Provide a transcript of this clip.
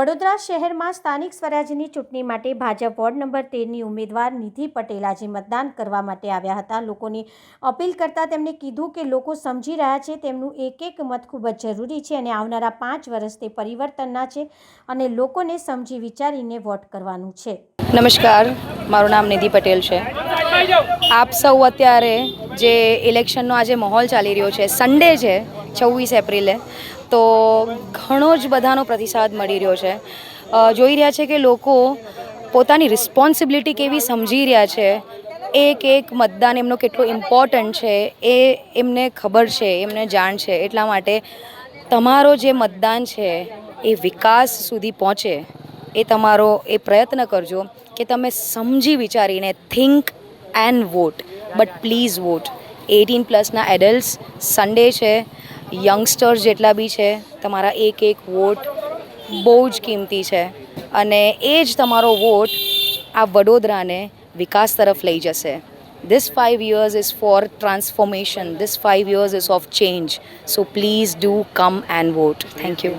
વડોદરા શહેરમાં સ્થાનિક સ્વરાજ્યની ચૂંટણી માટે ભાજપ વોર્ડ નંબર 13ની ઉમેદવાર નિધિ પટેલ આજે મતદાન કરવા માટે આવ્યા હતા। લોકોની અપીલ કરતા તેમણે કીધું કે લોકો સમજી રહ્યા છે તેમનું એક એક મત ખૂબ જ જરૂરી છે અને આવનારા 5 વર્ષ તે પરિવર્તનના છે અને લોકોને સમજી વિચારીને વોટ કરવાનું છે। નમસ્કાર, મારું નામ નિધિ પટેલ છે। આપ સૌ અત્યારે જે ઇલેક્શનનો આજે માહોલ ચાલી રહ્યો છે, સન્ડે છે 26 એપ્રિલે, તો ઘણો જ બધાનો પ્રતિસાદ મળી રહ્યો છે। જોઈ રહ્યા છે કે લોકો પોતાની રિસ્પોન્સિબિલિટી કેવી સમજી રહ્યા છે, એક એક મતદાન એમનો કેટલો ઇમ્પોર્ટન્ટ છે એ એમને ખબર છે, એમને જાણ છે। એટલા માટે તમારો જે મતદાન છે એ વિકાસ સુધી પહોંચે એ તમારો એ પ્રયત્ન કરજો કે તમે સમજી વિચારીને think and vote, but please vote. 18+ adults, Sunday છે, યંગસ્ટર્સ જેટલા બી છે, તમારા એક એક વોટ બહુ જ કિંમતી છે અને એ જ તમારો વોટ આ વડોદરાને વિકાસ તરફ લઈ જશે। This 5 years is for transformation. This 5 years is of change. So please do come and vote. Thank you.